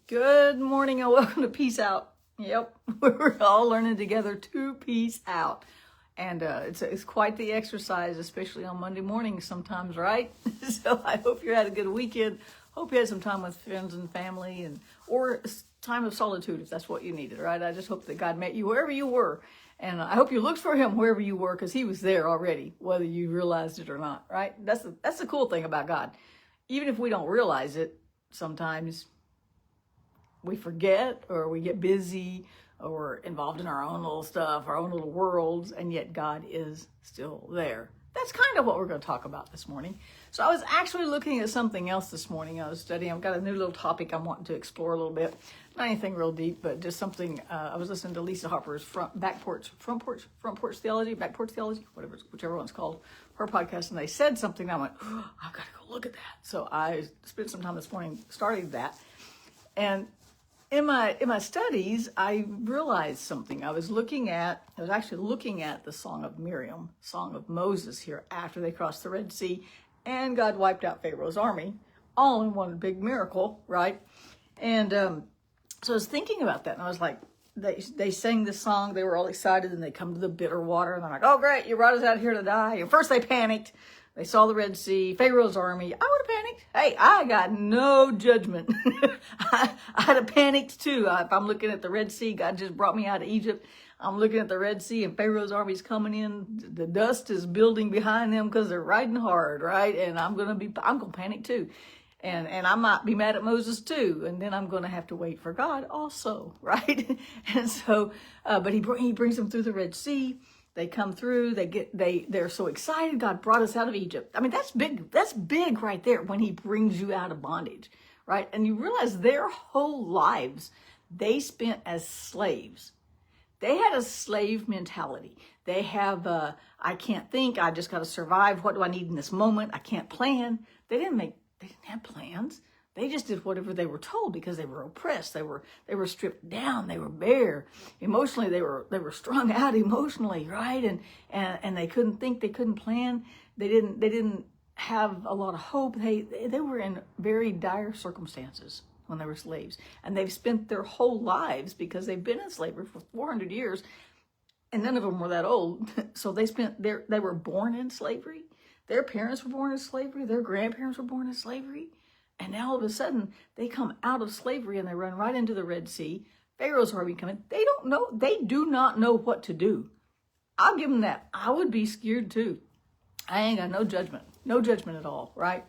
Good morning and welcome to Peace Out. Yep, we're all learning together to peace out. And it's quite the exercise, especially on Monday mornings sometimes, right? So I hope you had a good weekend. Hope you had some time with friends and family or time of solitude if that's what you needed, right? I just hope that God met you wherever you were. And I hope you looked for him wherever you were because he was there already, whether you realized it or not, right? That's the cool thing about God. Even if we don't realize it, sometimes we forget or we get busy or involved in our own little stuff, our own little worlds, and yet God is still there. That's kind of what we're going to talk about this morning. So I was actually looking at something else this morning. I was studying. I've got a new little topic I'm wanting to explore a little bit. Not anything real deep, but just something. I was listening to Lisa Harper's front porch theology, whichever one's called, her podcast, and they said something. And I went, oh, I've got to go look at that. So I spent some time this morning starting that, and in my studies, I realized something. I was actually looking at the Song of Miriam, Song of Moses here after they crossed the Red Sea and God wiped out Pharaoh's army, all in one big miracle, right? And so I was thinking about that, and I was like, they sang this song, they were all excited, and they come to the bitter water, and they're like, oh great, you brought us out here to die. And first they panicked. They saw the Red Sea, Pharaoh's army. I would have panicked. Hey, I got no judgment. I'd have panicked too. If I'm looking at the Red Sea, God just brought me out of Egypt. I'm looking at the Red Sea and Pharaoh's army's coming in. The dust is building behind them because they're riding hard, right? And I'm gonna panic too. And I might be mad at Moses too. And then I'm gonna have to wait for God also, right? And so, but he brings them through the Red Sea. They come through, they're so excited. God brought us out of Egypt. I mean, that's big right there when he brings you out of bondage, right? And you realize their whole lives, they spent as slaves. They had a slave mentality. They have, I can't think, I just got to survive. What do I need in this moment? I can't plan. They didn't have plans. They just did whatever they were told because they were oppressed. They were stripped down. They were bare. Emotionally, they were strung out emotionally, right? And they couldn't think. They couldn't plan. They didn't have a lot of hope. They were in very dire circumstances when they were slaves, and they've spent their whole lives because they've been in slavery for 400 years, and none of them were that old. So they were born in slavery. Their parents were born in slavery. Their grandparents were born in slavery. And now all of a sudden, they come out of slavery and they run right into the Red Sea. Pharaoh's army coming. They do not know what to do. I'll give them that. I would be scared too. I ain't got no judgment at all, right?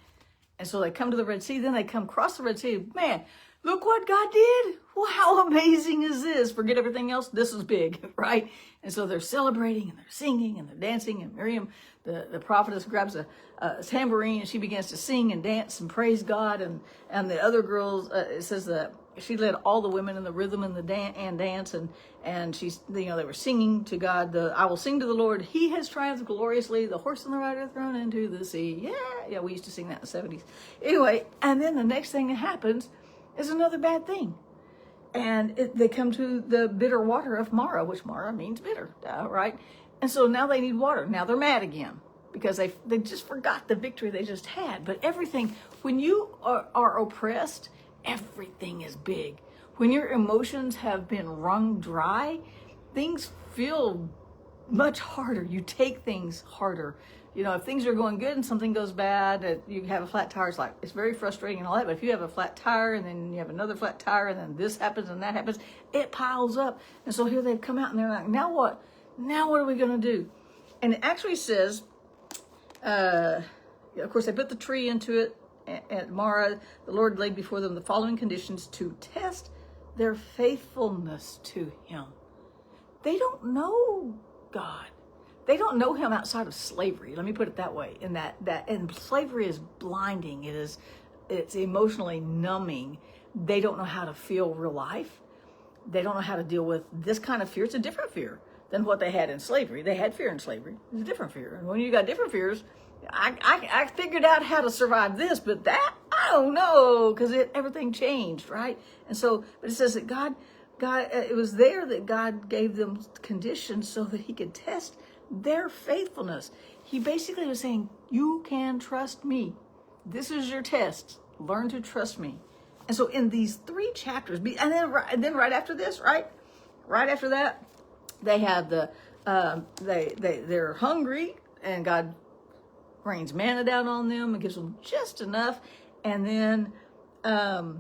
And so they come to the Red Sea, then they come across the Red Sea. Man, look what God did. Well, how amazing is this? Forget everything else. This is big, right? And so they're celebrating and they're singing and they're dancing. And Miriam, the prophetess, grabs a tambourine and she begins to sing and dance and praise God. And the other girls, it says that she led all the women in the rhythm and the dance. And she's, they were singing to God. I will sing to the Lord. He has triumphed gloriously. The horse and the rider thrown into the sea. Yeah, we used to sing that in the 70s. Anyway, and then the next thing that happens is another bad thing. And they come to the bitter water of Mara, which Mara means bitter, right? And so now they need water. Now they're mad again because they just forgot the victory they just had. But everything, when you are oppressed, everything is big. When your emotions have been wrung dry, things feel much harder. You take things harder. If things are going good and something goes bad, you have a flat tire, it's very frustrating and all that. But if you have a flat tire and then you have another flat tire and then this happens and that happens, it piles up. And so here they've come out and they're like, now what? Now what are we going to do? And it actually says, of course, they put the tree into it. At Mara, the Lord laid before them the following conditions to test their faithfulness to him. They don't know God. They don't know him outside of slavery. Let me put it that way. And slavery is blinding. It's emotionally numbing. They don't know how to feel real life. They don't know how to deal with this kind of fear. It's a different fear than what they had in slavery. They had fear in slavery. It's a different fear. And when you got different fears, I figured out how to survive this, but that, I don't know, because everything changed, right? And so, but it says that God, it was there that God gave them conditions so that he could test their faithfulness. He basically was saying, you can trust me. This is your test. Learn to trust me. And so in these 3 chapters, and then right after this, right after that, they have they're hungry, and God rains manna down on them and gives them just enough, and then the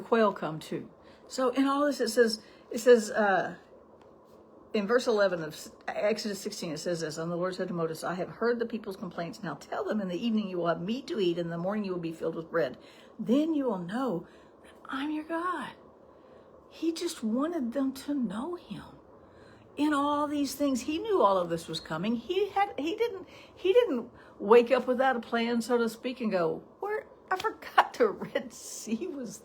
quail come too. So in all this, it says in verse 11 of Exodus 16, it says this: and the Lord said to Moses, I have heard the people's complaints. Now tell them, in the evening you will have meat to eat, and in the morning you will be filled with bread. Then you will know that I'm your God. He just wanted them to know him. In all these things, he knew all of this was coming. He didn't wake up without a plan, so to speak, and go, where? I forgot the Red Sea was.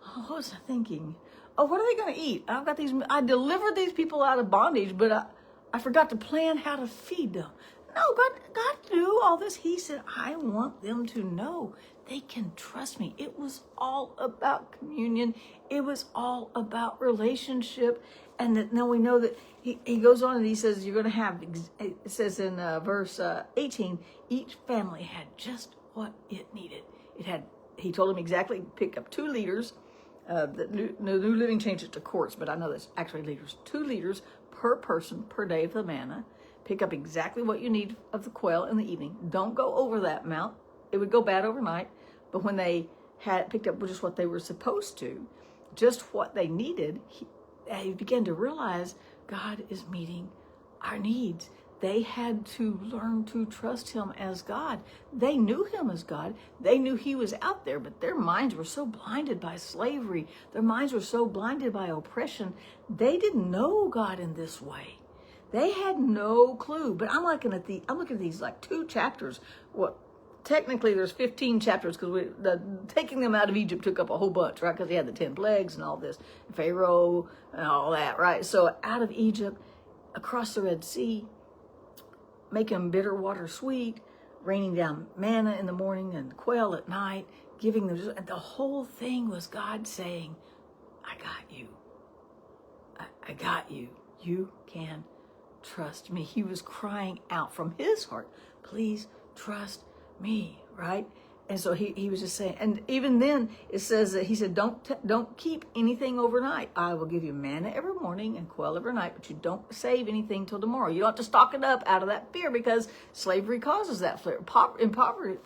Oh, what was I thinking? Oh, what are they going to eat? I delivered these people out of bondage, but I forgot to plan how to feed them. No, God knew all this. He said, I want them to know they can trust me. It was all about communion. It was all about relationship. And then we know that he goes on and he says, you're going to have, it says in verse 18, each family had just what it needed. He told them exactly, pick up 2 liters. The New Living changed it to quarts, but I know that's actually liters. 2 liters per person per day of the manna. Pick up exactly what you need of the quail in the evening. Don't go over that amount. It would go bad overnight. But when they had picked up just what they were supposed to, just what they needed, he began to realize God is meeting our needs. They had to learn to trust him as God. They knew him as God. They knew he was out there, but their minds were so blinded by slavery. Their minds were so blinded by oppression. They didn't know God in this way. They had no clue. But I'm looking at these like 2 chapters. Well, technically there's 15 chapters, because taking them out of Egypt took up a whole bunch, right? Because he had the 10 plagues and all this, Pharaoh and all that, right? So out of Egypt, across the Red Sea, making bitter water sweet, raining down manna in the morning and quail at night, giving them, and the whole thing was God saying, I got you. I got you. You can trust me. He was crying out from his heart, please trust me, right? And so he was just saying, and even then it says that he said, don't keep anything overnight. I will give you manna every morning and quail every night, but you don't save anything till tomorrow. You don't have to stock it up out of that fear, because slavery causes that fear.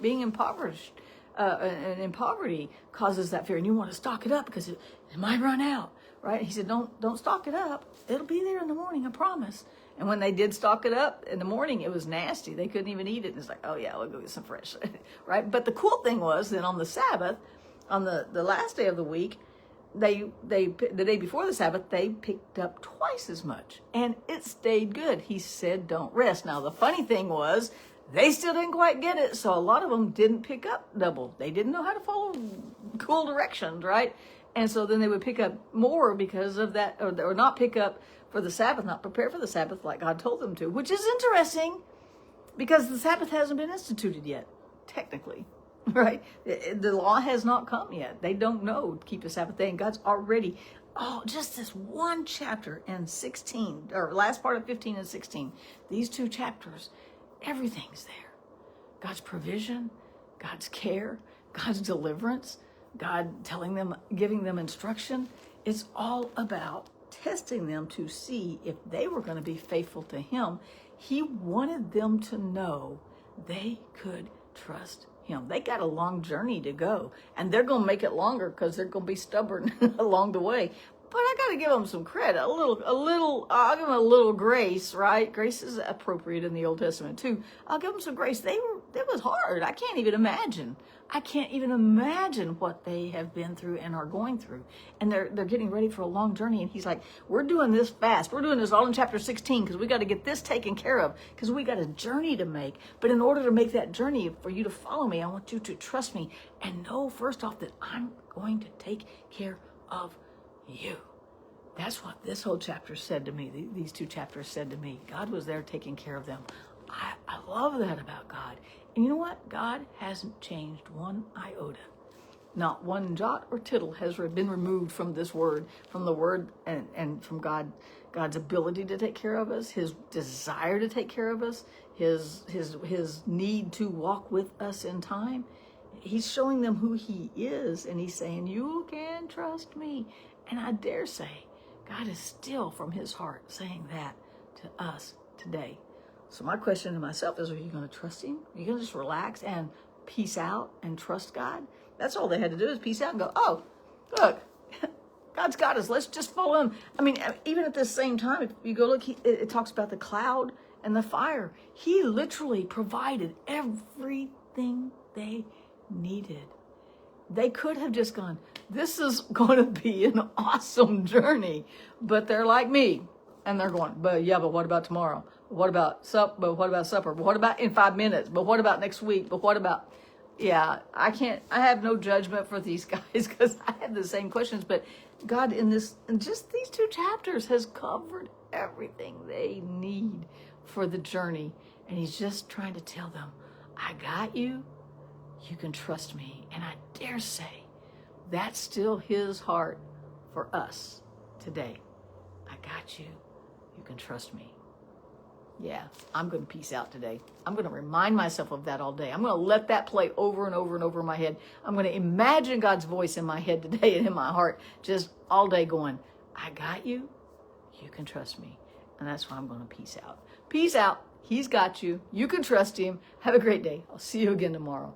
Being impoverished and in poverty causes that fear, and you want to stock it up because it might run out, right? He said, don't stock it up. It'll be there in the morning, I promise. And when they did stock it up in the morning, it was nasty. They couldn't even eat it. And it's like, oh yeah, we'll go get some fresh, right? But the cool thing was then on the Sabbath, on the last day of the week, the day before the Sabbath, they picked up twice as much, and it stayed good. He said, don't rest. Now, the funny thing was, they still didn't quite get it. So a lot of them didn't pick up double. They didn't know how to follow cool directions, right? And so then they would pick up more because of that, or not pick up for the Sabbath, not prepare for the Sabbath like God told them to, which is interesting because the Sabbath hasn't been instituted yet, technically, right? The law has not come yet. They don't know to keep the Sabbath day, and God's already, just this one chapter and 16, or last part of 15 and 16, these 2 chapters, everything's there. God's provision, God's care, God's deliverance, God telling them, giving them instruction. It's all about testing them to see if they were going to be faithful to him. He wanted them to know they could trust him. They got a long journey to go, and they're going to make it longer because they're going to be stubborn along the way. But I got to give them some credit, I'll give them a little grace, right? Grace is appropriate in the Old Testament too. I'll give them some grace. It was hard. I can't even imagine what they have been through and are going through. And they're getting ready for a long journey. And he's like, we're doing this fast. We're doing this all in chapter 16 because we got to get this taken care of, because we got a journey to make. But in order to make that journey, for you to follow me, I want you to trust me and know first off that I'm going to take care of you. That's what this whole chapter said to me. These 2 chapters said to me. God was there taking care of them. I love that about God. And you know what? God hasn't changed one iota. Not one jot or tittle has been removed from this word, from the word, and from God's ability to take care of us, his desire to take care of us, his need to walk with us in time. He's showing them who he is, and he's saying, you can trust me. And I dare say, God is still from his heart saying that to us today. So my question to myself is, are you going to trust him? Are you going to just relax and peace out and trust God? That's all they had to do is peace out and go, oh, look, God's got us. Let's just follow him. I mean, even at the same time, if you go look, it talks about the cloud and the fire. He literally provided everything they needed. They could have just gone, this is going to be an awesome journey. But they're like me. And they're going, but what about tomorrow? What about supper? But what about supper? But what about in 5 minutes? But what about next week? But what about, I have no judgment for these guys because I have the same questions. But God in just these 2 chapters has covered everything they need for the journey. And he's just trying to tell them, I got you. You can trust me. And I dare say that's still his heart for us today. I got you. You can trust me. Yeah, I'm going to peace out today. I'm going to remind myself of that all day. I'm going to let that play over and over and over in my head. I'm going to imagine God's voice in my head today and in my heart just all day going, I got you. You can trust me. And that's why I'm going to peace out. Peace out. He's got you. You can trust him. Have a great day. I'll see you again tomorrow.